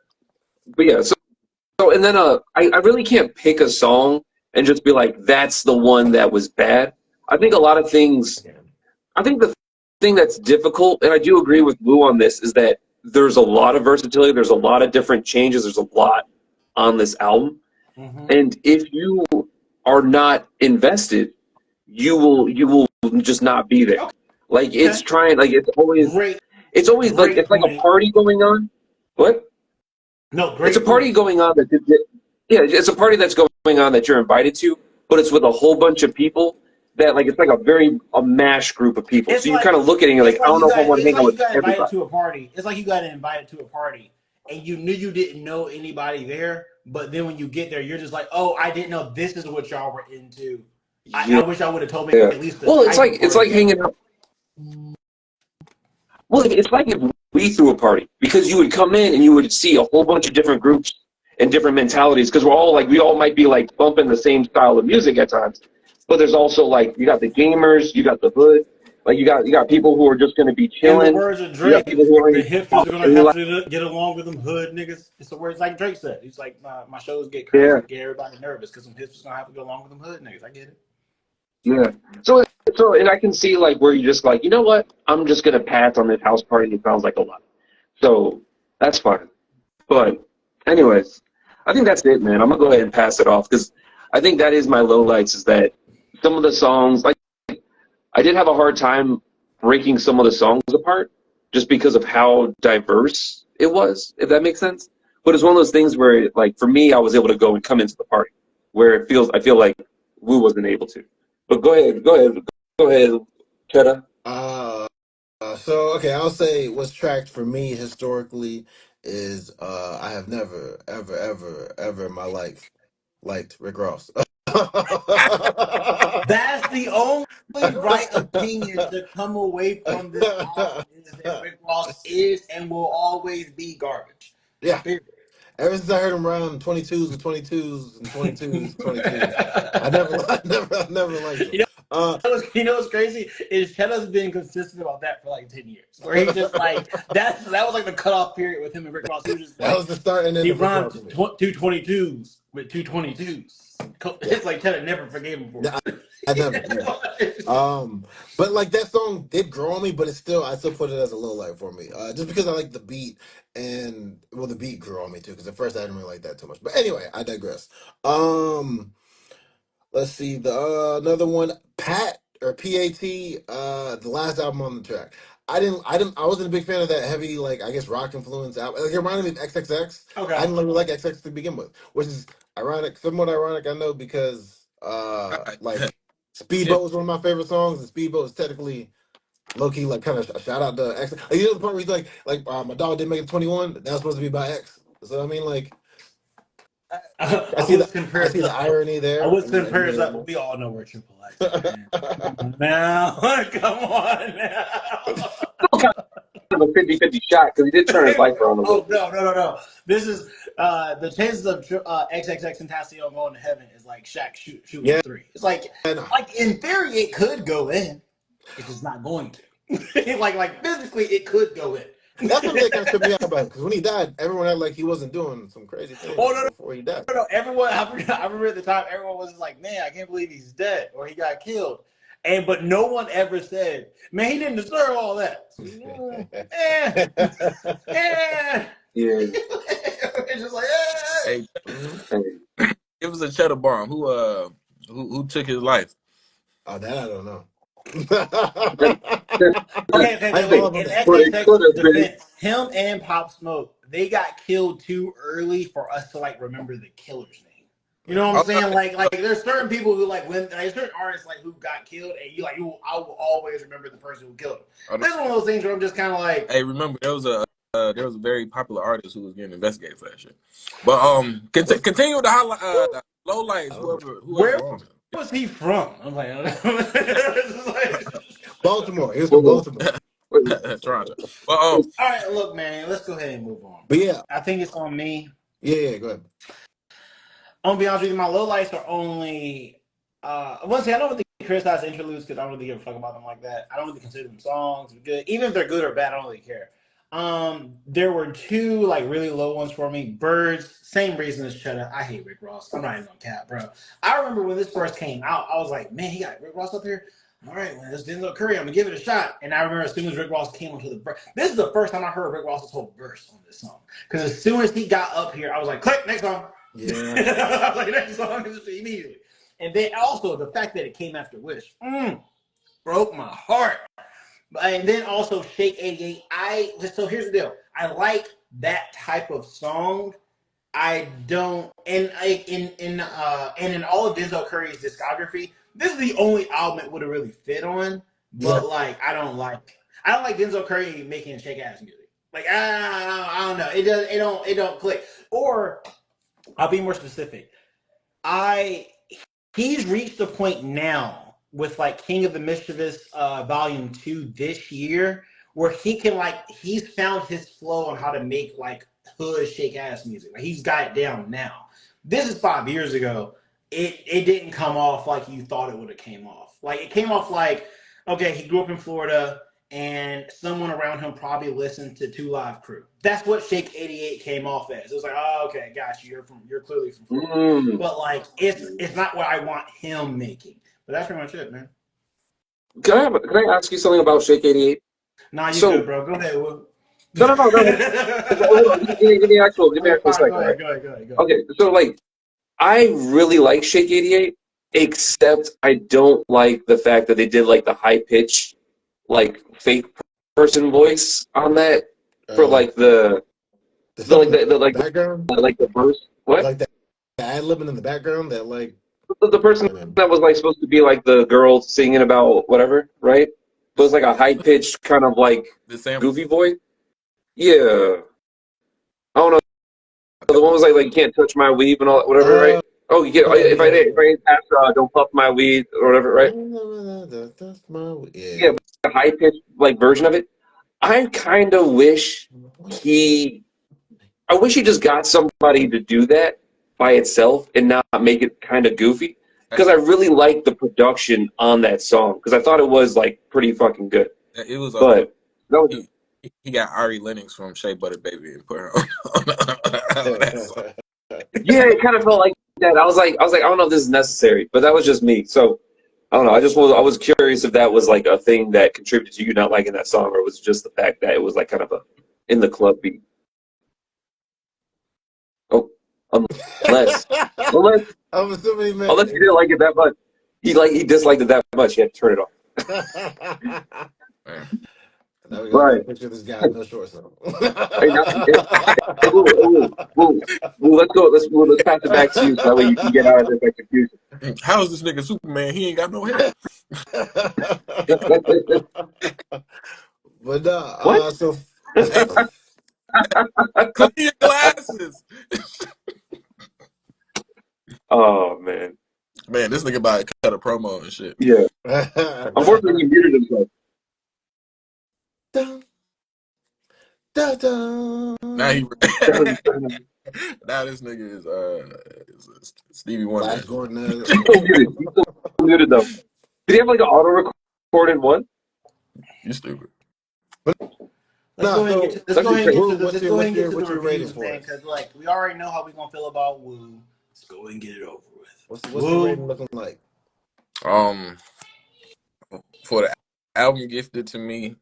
but yeah. So and then I really can't pick a song and just be like, that's the one that was bad. I think a lot of things. I think the thing that's difficult, and I do agree with Lou on this, is that there's a lot of versatility. There's a lot of different changes. There's a lot on this album, and if you are not invested, you will just not be there. Like it's Okay. trying, like Great, it's always like great it's like a point. party going on. What? No, It's a great party point. going on yeah, it's a party that's going on that you're invited to, but it's with a whole bunch of people that like it's like a mash group of people. It's So you like kind of look at it and you're like, I don't know if I want to it's hang out like you with got invited everybody. to a party. It's like you got invited to a party and you knew you didn't know anybody there, but then when you get there, you're just like, oh, I didn't know this is what y'all were into. I Yeah. wish I would have told me Yeah. at least the Well, type of it's party like y'all hanging out. Well, it's like if we threw a party because you would come in and you would see a whole bunch of different groups and different mentalities because we all might be like bumping the same style of music at times, but there's also like you got the gamers, you got the hood, like you got people who are just going to be In the chilling, words of you got Drake, people who are the ready to hipsters pop are gonna and have relax. to get along with them hood niggas. It's the words like Drake said. He's like, my shows get Yeah, crazy, get everybody nervous because some hipsters gonna have to go along with them hood niggas. I get it. yeah. So and I can see like where you just like you know what I'm just going to pass on this house party. It sounds like a lot, so that's fine. But anyways, I think that's it, man. I'm gonna go ahead and pass it off because I think that is my lowlights. Is that some of the songs, like I did have a hard time breaking some of the songs apart just because of how diverse it was, if that makes sense. But it's one of those things where, like, for me, I was able to go and come into the party where I feel like Wu wasn't able to. But go ahead, Cheddar. Uh, so okay, I'll say what's tracked for me historically is I have never, ever, ever, ever in my life liked Rick Ross. That's the only right opinion to come away from this album is that Rick Ross is and will always be garbage. Yeah, Period. ever since I heard him run 22s and 22s and 22s, 22s, I never liked him. You know, Uh, you know what's crazy is Cheddar's been consistent about that for like 10 years. Where he's just like that was like the cutoff period with him and Rick Ross. He was just that like was the start and end he of Rick rhymed Ross for me. 222s with 222s. Yeah, It's like Cheddar never forgave him for yeah, it. I never, never. But like that song did grow on me, but I still put it as a low light for me. Just because I like the beat and well, the beat grew on me too. Because at first I didn't really like that too much. But anyway, I digress. Um, let's see the another one, Pat or PAT. The last album on the track. I wasn't a big fan of that heavy like I guess rock influence album. Like it reminded me of XXX. I Okay. didn't really like XX to begin with, which is ironic, somewhat ironic. I know because God, like. shit. Speedboat was one of my favorite songs, and Speedboat is technically low key, like kind of a shout out to X. Like, you know the part where he's like my dog didn't make it 21. That was supposed to be by X. So I mean, like, I I see would the compare the stuff. irony I there. would compare stuff, but we all know where Triple X, man. Come on now. Come on now. of a 50-50 shot because he did turn his life around a little. Oh no! This is the chances of XXX Tentacion going to heaven is like Shaq shooting Yeah, a three. It's like in theory it could go in. It's just not going to. like physically it could go in. that's something that kind of tripped me out about him because when he died, everyone had like he wasn't doing some crazy Oh things no, before he died. no! Everyone, I remember at the time, everyone was like, "Man, I can't believe he's dead or he got killed," but no one ever said, "Man, he didn't deserve all that." So, Yeah. It's just like, Hey, Hey. it was a cheddar bomb. Who took his life? Oh, that I don't know. I Wait. follow up on In that. But it could XXX's have been. defense, him and Pop Smoke, they got killed too early for us to like remember the killer's name. You know what I'm Oh, saying? Like there's certain people who like when there's certain artists like who got killed, and I will always remember the person who killed him. This is one of those things where I'm just kind of like, hey, remember there was a very popular artist who was getting investigated for that shit. But continue with the highlight, the low lights. Whoever where on it. was he from? I'm like, Baltimore. He was from Well, Baltimore. Toronto. But all right, look, man, let's go ahead and move on. But yeah, I think it's on me. yeah. Go ahead. I'm gonna be honest with you, my lowlights are only once again, I don't really criticize interludes because I don't really give a fuck about them like that. I don't really consider them songs good. Even if they're good or bad, I don't really care. There were two like really low ones for me. Birds, same reason as Cheddar. I hate Rick Ross. I'm not even on cap, bro. I remember when this first came out, I was like, man, he got Rick Ross up here. All right, man, this Denzel Curry. I'm gonna give it a shot. And I remember as soon as Rick Ross came onto the verse, this is the first time I heard Rick Ross's whole verse on this song. Because as soon as he got up here, I was like, click, next song. Yeah. I was like, next song immediately. And then also the fact that it came after Wish broke my heart. And then also Shake 88. So here's the deal. I like that type of song. I don't, and in all of Denzel Curry's discography, this is the only album it would have really fit on. Yeah. But like, I don't like Denzel Curry making shake ass music. Like, I don't know. It don't click. Or I'll be more specific. He's reached a point now with like King of the Mischievous Volume 2 this year where he's found his flow on how to make like hood shake ass music. Like he's got it down now. This is 5 years ago. It didn't come off like you thought it would have came off. Like it came off like, okay, he grew up in Florida and someone around him probably listened to Two Live Crew. That's what Shake 88 came off as. It was like, oh, okay, got you. You're clearly from Florida. But like it's not what I want him making. But that's pretty much it, man. Can I ask you something about Shake 88? Nah, you good, bro. Go ahead, Will. No. Give me actual second, right? Go ahead. Okay, so like, I really like Shake 88, except I don't like the fact that they did like the high pitch, like fake person voice on that for like the background, the verse. What? like that ad libbing in the background, that like The person that was like supposed to be like the girl singing about whatever, right? But it was like a high pitched kind of like goofy voice. Yeah, I don't know. The one was like you can't touch my weave and all whatever, right? Oh, you get if I ask don't puff my weed or whatever, right? Yeah, a high pitched like version of it. I kind of wish he just got somebody to do that by itself and not make it kind of goofy. Because I really liked the production on that song. Because I thought it was like pretty fucking good. It was, but he got Ari Lennox from Shea Butter Baby and put her on that song. Yeah, it kind of felt like that. I was like, I don't know if this is necessary, but that was just me. So I don't know. I was curious if that was like a thing that contributed to you not liking that song, or was it just the fact that it was like kind of a in the club beat. Oh, unless I'm assuming, man. Unless he didn't like it that much. He disliked it that much, he had to turn it off. Now we got a picture of this guy with no shorts on. Let's pass it back to you so that way you can get out of this execution. How is this nigga Superman? He ain't got no hair. But what? So clean your glasses. Oh man, this nigga about to cut a promo and shit. Yeah. Unfortunately, he muted himself. Da-da. Now he now this nigga is Stevie Wonder. Flash Gordon. He's still muted. He's still muted though. Did he have like an auto recorded one? You stupid. Let's go ahead and get to That'd be great. Woo, what's your the rating reviews, for man. it? Because like we already know how we're gonna feel about Woo. Let's go ahead and get it over with. What's your rating looking like? For the album gifted to me,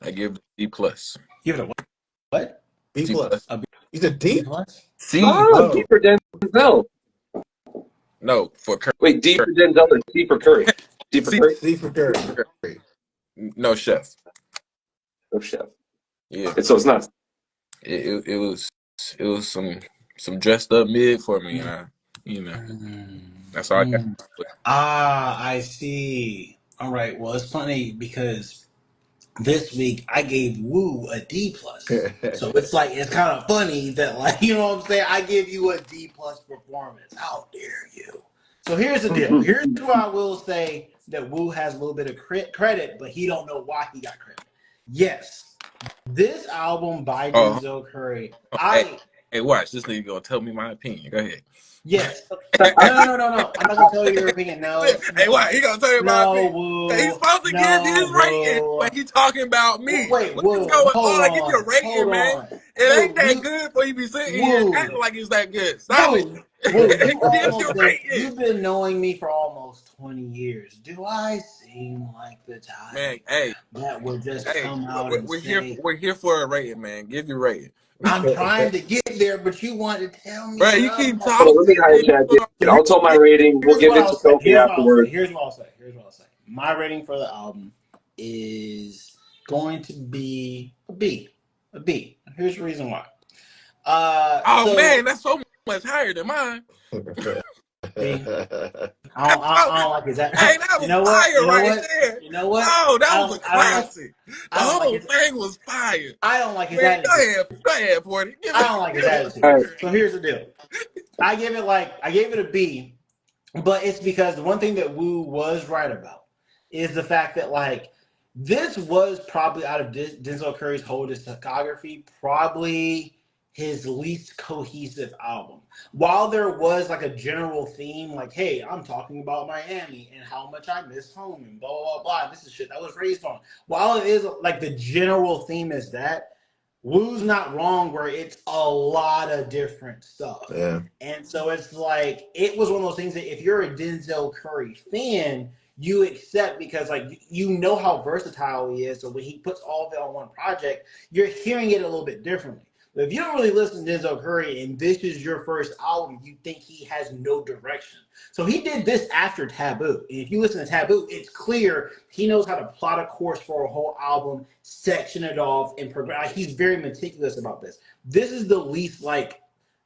I give it D plus. Give it a what? B C plus. plus. You said B D? plus? C. Oh. D for Denzel. No, for Curry. Wait, D for Denzel or C for Curry? D for Curry? C for Curry. No, Chef. Oh, Chef. Yeah. So it's not. It was some dressed up mid for me, and that's all I got. I see. All right. Well, it's funny because this week I gave Woo a D plus. So it's like it's kind of funny that like you know what I'm saying. I give you a D plus performance. How dare you? So here's the deal. Here's where I will say that Woo has a little bit of credit, but he don't know why he got credit. Yes, this album by Denzel Curry. Hey, watch this nigga gonna tell me my opinion. Go ahead. Yes. No. I'm not gonna tell you your opinion. No. Hey, what? He gonna tell me my opinion? Woo. He's supposed to give his rating, but he talking about me. Wait, What's going on? Give your rating, hold man. on. It ain't that good for you to be sitting here acting like it's that good. Stop it. Give your rating. You've been knowing me for almost 20 years. Do I seem like the type Man, hey, that will just come out and say, we're here for a rating, man. Give your rating. I'm trying to get there, but you want to tell me. Bro, you keep So talking. let me hijack it. I'll tell my rating. We'll give it to Sophie afterwards. Here's what I'll say. My rating for the album is going to be a B. Here's the reason why. Man, that's so much higher than mine. B. I don't like his attitude. Hey, that was fire right there. You know what? Oh, that was a classic. The whole thing was fire. I don't like his attitude. Go ahead, Porty. I don't like his attitude. So here's the deal. I gave it a B, but it's because the one thing that Woo was right about is the fact that like this was probably out of Denzel Curry's whole discography, probably his least cohesive album. While there was like a general theme, like, hey, I'm talking about Miami and how much I miss home and blah, blah, blah. This is shit I was raised on. While it is like the general theme is that, Woo's not wrong where it's a lot of different stuff. Yeah. And so it's like, it was one of those things that if you're a Denzel Curry fan, you accept because like you know how versatile he is. So when he puts all of it on one project, you're hearing it a little bit differently. But if you don't really listen to Denzel Curry and this is your first album, you think he has no direction. So he did this after Taboo. And if you listen to Taboo, it's clear he knows how to plot a course for a whole album, section it off, and progress. He's very meticulous about this. This is the least like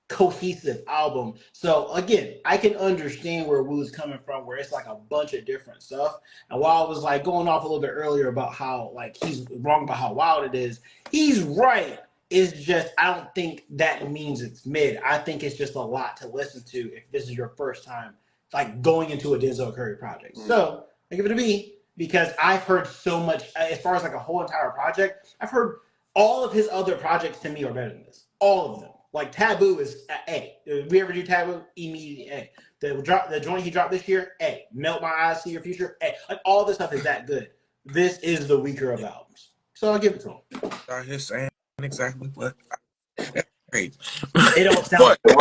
cohesive album. So again, I can understand where Woo's coming from, where it's like a bunch of different stuff. And while I was like going off a little bit earlier about how like he's wrong about how wild it is, he's right. It's just I don't think that means it's mid. I think it's just a lot to listen to if this is your first time like going into a Denzel Curry project. So I give it a B because I've heard so much as far as like a whole entire project. I've heard all of his other projects to me are better than this. All of them. Like Taboo is A. If we ever do Taboo, immediately A. The joint he dropped this year, A. Melt My Eyes, See Your Future, A. Like all this stuff is that good. This is the weaker of albums. So I'll give it to him. Out here saying exactly what. Great. It don't sound but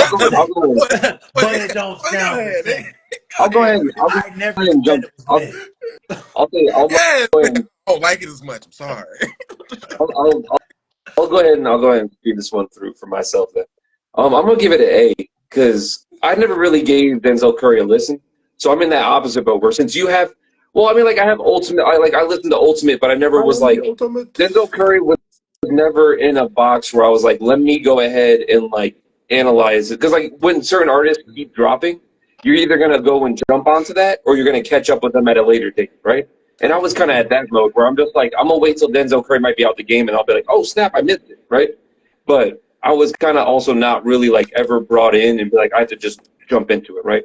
it don't sound the same. I'll go ahead. I never said it was bad. I'll go ahead. I don't like it as much. I'm sorry. I'll go ahead and speed this one through for myself then. I'm gonna give it an A because I never really gave Denzel Curry a listen, so I'm in that opposite boat. Where since you have, I have Ultimate. I listened to Ultimate, but I never was like Denzel Curry was never in a box where I was like, let me go ahead and like analyze it because like when certain artists keep dropping, you're either gonna go and jump onto that or you're gonna catch up with them at a later date, right? And I was kind of at that mode where I'm just like, I'm going to wait till Denzel Curry might be out the game and I'll be like, oh, snap, I missed it, right? But I was kind of also not really like ever brought in and be like, I have to just jump into it, right?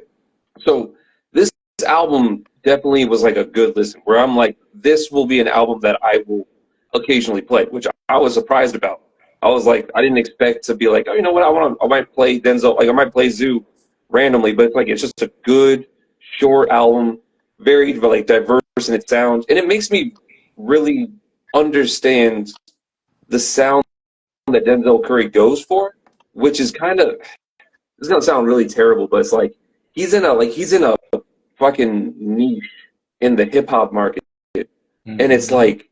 So this album definitely was like a good listen where I'm like, this will be an album that I will occasionally play, which I was surprised about. I was like, I didn't expect to be like, oh, you know what, I might play Denzel, like I might play ZUU randomly, but it's like it's just a good short album, very like diverse in its sound, and it makes me really understand the sound that Denzel Curry goes for, which is kind of, this is gonna sound really terrible, but it's like he's in a fucking niche in the hip hop market, and it's like,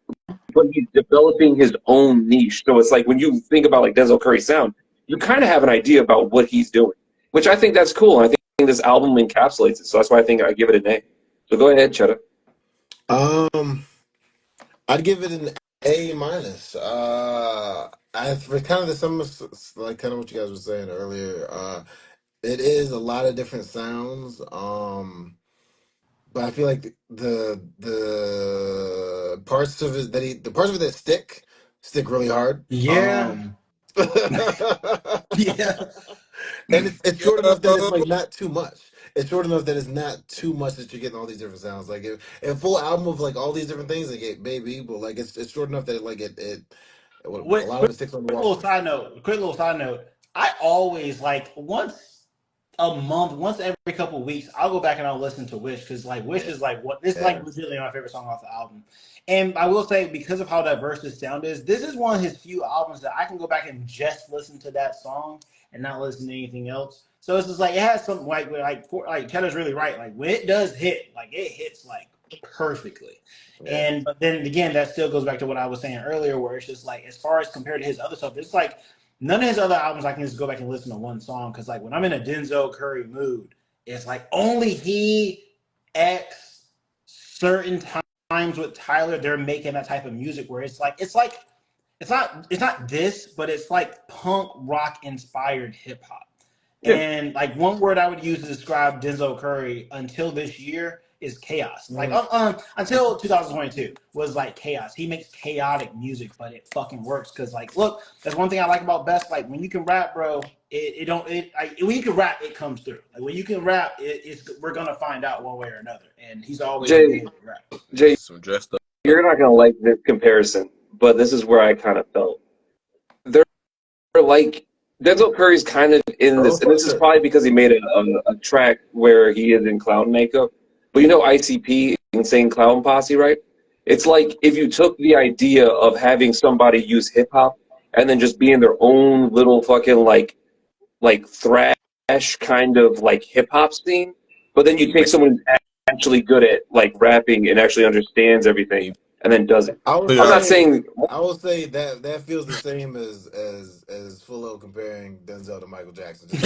but he's developing his own niche. So it's like when you think about like Denzel Curry's sound, you kind of have an idea about what he's doing, which I think that's cool. And I think this album encapsulates it. So that's why I think I give it an A. So go ahead, Cheddar. I'd give it an A minus. I for kind of the some like kind of what you guys were saying earlier. It is a lot of different sounds. But I feel like the parts of it the parts of it that stick really hard. Yeah. Yeah. And it's short enough that it's Yo. like not too much. It's short enough that it's not too much that you're getting all these different sounds. Like if a full album of like all these different things, like maybe, but like it's short enough that a What lot of it sticks on the quick wall little for me. side note. Quick little side note. I always like once a month, once every couple of weeks, I'll go back and I'll listen to Wish because like Wish Yeah, is like what this is yeah, like legitimately my favorite song off the album. And I will say because of how diverse his sound is, this is one of his few albums that I can go back and just listen to that song and not listen to anything else. So it's just like it has some like Cheddar's really right. Like when it does hit, like it hits like perfectly. yeah. And but then again, that still goes back to what I was saying earlier, where it's just like as far as compared to his other stuff, it's like none of his other albums I can just go back and listen to one song because like when I'm in a Denzel Curry mood, it's like only he X certain times with Tyler they're making that type of music where it's not this, but it's like punk rock inspired hip hop. Yeah. And like one word I would use to describe Denzel Curry until this year is chaos. Like until 2022 was like chaos. He makes chaotic music, but it fucking works because like look, that's one thing I like about Best. Like when you can rap, bro, when you can rap, it comes through. Like when you can rap, we're gonna find out one way or another. And he's always been Jay, able to rap. Jay, Some dressed up. you're not gonna like this comparison, but this is where I kind of felt. They're like Denzel Curry's kind of in Oh, this, and for this is sure. probably because he made a track where he is in clown makeup. But you know ICP, Insane Clown Posse, right? It's like if you took the idea of having somebody use hip hop and then just be in their own little fucking like thrash kind of like hip hop scene, but then you take someone who's actually good at like rapping and actually understands everything and then does it. I would I'm not say saying that feels the same as Fullo comparing Denzel to Michael Jackson. Just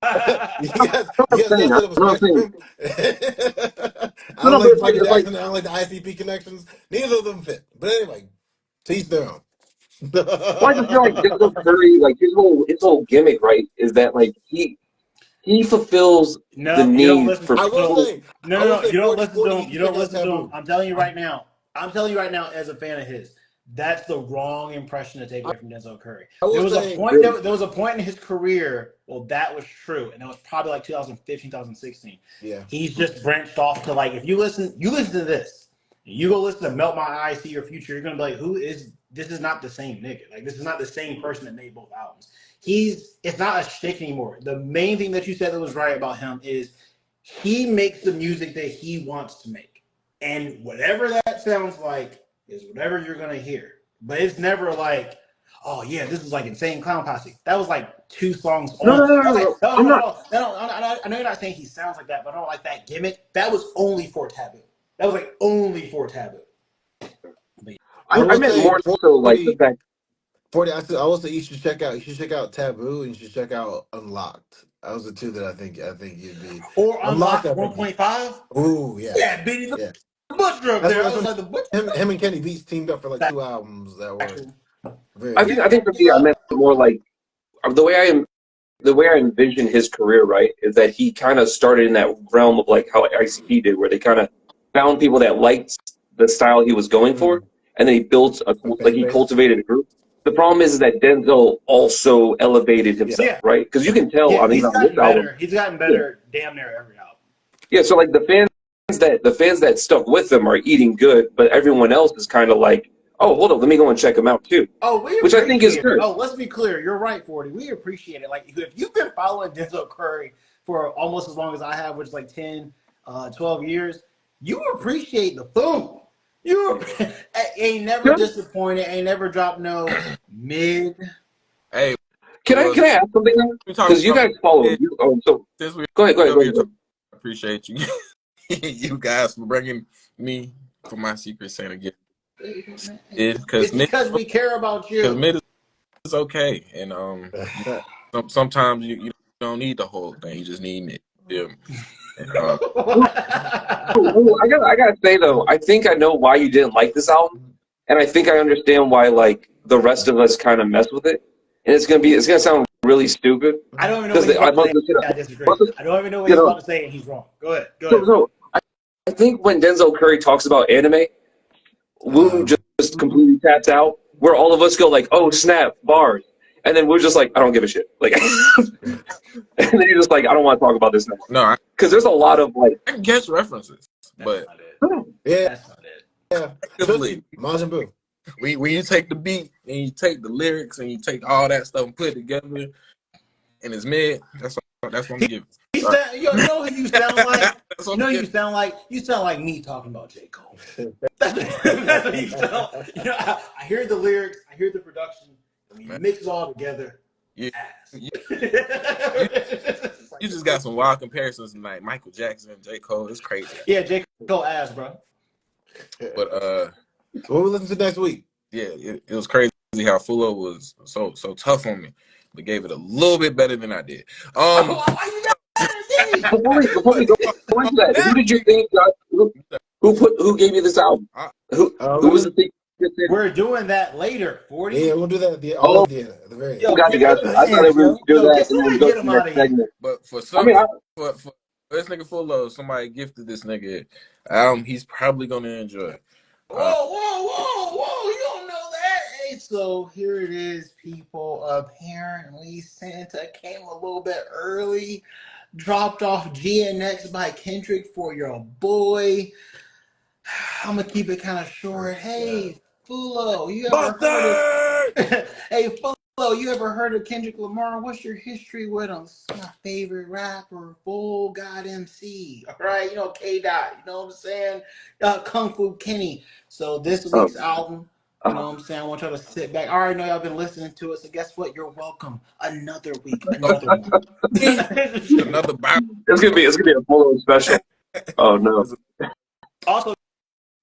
because you guys know the I'm not saying spectrum. I no, don't no, but like it's like Michael it's like Jackson. I don't like the ICP connections. Neither of them fit. But anyway, to each their own. well, I just feel like Denzel Curry, like his whole gimmick, right, is that like he fulfills the No, you don't need listen for I will to him. people. say, No, I no, will no. say, You don't 40 listen to 40. him. You You should check don't out listen to him. Taboo. I'm telling you I, right now. I'm telling you right now, as a fan of his, that's the wrong impression to take away from Denzel Curry. I There will was a say, point. There was a point in his career. Well, that was true, and that was probably like 2015, 2016. yeah. He's just branched off to like if you listen to this, and you go listen to Melt My Eyes, See Your Future, you're gonna be like, who is this? Is not the same nigga. Like this is not the same person that made both albums. It's not a shtick anymore. The main thing that you said that was right about him is he makes the music that he wants to make. And whatever that sounds like is whatever you're gonna hear. But it's never like, oh yeah, this is like Insane Clown Posse. That was like two songs No, on. no, no, That was no, like no. no, I'm no, not. no, no, no, no. I know you're not saying he sounds like that, but I don't like that gimmick. That was only for Taboo. That was like only for Taboo. But I I will meant say more so like the 40, fact. 40. I will say you should check out Taboo and you should check out Unlocked. Those are two that I think you'd be or Unlocked. Unlocked I think you. 1.5. Ooh, yeah, Yeah, Benny the yeah. Butcher up there. I That's was when like the Butcher. him and Kenny Beats teamed up for like two albums that were Actually, very I good. think for me, I meant more like the way I am. The way I envision his career, right, is that he kind of started in that realm of like how ICP did, where they kind of found people that liked the style he was going for, Mm, and then he built a like fan he base. cultivated a group. The problem is that Denzel also elevated Yeah, himself, yeah, right? Because you can tell yeah. on even He's on this gotten album, better. He's gotten yeah, better. Damn near every album. yeah. So like the fans that stuck with him are eating good, but everyone else is kind of like, Oh, hold up. Let me go and check him out too. Oh, we Which I think is appreciate it. good. Oh, let's be clear. You're right, 40. We appreciate it. Like, if you've been following Denzel Curry for almost as long as I have, which is like 10, 12 years, you appreciate the food. You ain't never disappointed. Ain't never dropped no mid. Hey, Can I ask something now? we talking Because you about guys follow. it, So since we go ahead. I appreciate you, you guys for bringing me for my Secret Santa gift. It's because we care about you. Because mid is okay, and sometimes you don't need the whole thing. You just need mid. Yeah. And, I gotta say though, I think I know why you didn't like this album, and I think I understand why like the rest of us kind of mess with it, and it's gonna sound really stupid. I don't even know what he's about to say. I disagree. I don't even know what he's about to say, and he's wrong. Go ahead. So I think when Denzel Curry talks about anime, Woo just completely taps out, where all of us go like, "Oh snap, bars," and then we're just like, "I don't give a shit," like, and then you're just like, "I don't want to talk about this now." no, Because there's a lot of like, I can catch references, but That's not it. Yeah, especially Majin Buu. when you take the beat and you take the lyrics and you take all that stuff and put it together, and it's mid. That's what I'm giving. You know who you sound like? That's You what know I'm who you giving. sound like? You sound like me talking about J. Cole. That's what you sound. You know, I hear the lyrics, I hear the production, and when you mix it all together, You, ass. you, you just got some wild comparisons like Michael Jackson and J. Cole. It's crazy. Yeah, J. Cole ass, bro. But what we listen to next week? yeah, it was crazy how Fulo was so tough on me, but gave it a little bit better than I did. Why you got better than me? before we go into that, who did you think? Who gave you this album? Who was the thing? We're doing that later, 40. Yeah, we'll do that at the Oh, very end. Yo, gotcha. I thought hands, we were going to do yo, that and then somebody go get to him the out next of here. segment. But for this nigga Fulo, somebody gifted this nigga album. He's probably gonna enjoy it. Whoa, you don't know that. Hey, so here it is, people. Apparently Santa came a little bit early, dropped off GNX by Kendrick for your boy. I'm gonna keep it kind of short. Hey, Fulo, you ever heard of Hey, Fulo, you ever heard of Kendrick Lamar? What's your history with him? It's my favorite rapper, Bull God MC. All right, you know K-Dot, you know what I'm saying? Kung Fu Kenny. So this week's album, you know what I'm saying? I want y'all to sit back. I already know y'all been listening to it, so guess what? You're welcome. Another week, another one. Another Bible. It's gonna be a full special. Oh no. Also,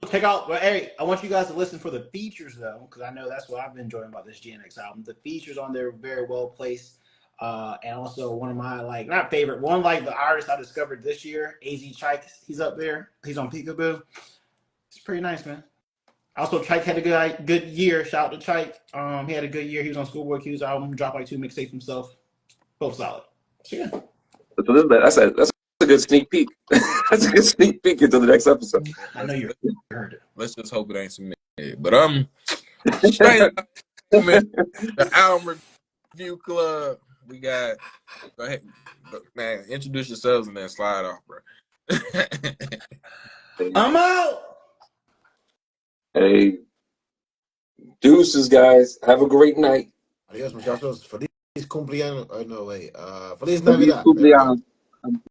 check out. Well, hey, I want you guys to listen for the features though, because I know that's what I've been enjoying about this GNX album. The features on there are very well placed, and also one of my not favorite, one like the artist I discovered this year, Az Chike. He's up there. He's on Peekaboo. It's pretty nice, man. Also, Chike had a good year. Shout out to Chike. He had a good year. He was on Schoolboy Q's album. Dropped like 2 mixtapes himself. Both solid. So yeah. So that's a good sneak peek. That's a good sneak peek into the next episode. I know you heard it. Let's just hope it ain't some mid. But straight up, the album review club. We got. Go ahead, man. Introduce yourselves and then slide off, bro. I'm out. Hey, deuces, guys. Have a great night. Adios, muchachos. Feliz cumpleaños. Oh, no, wait. Feliz Feliz Navidad. There we go. cumpleaños.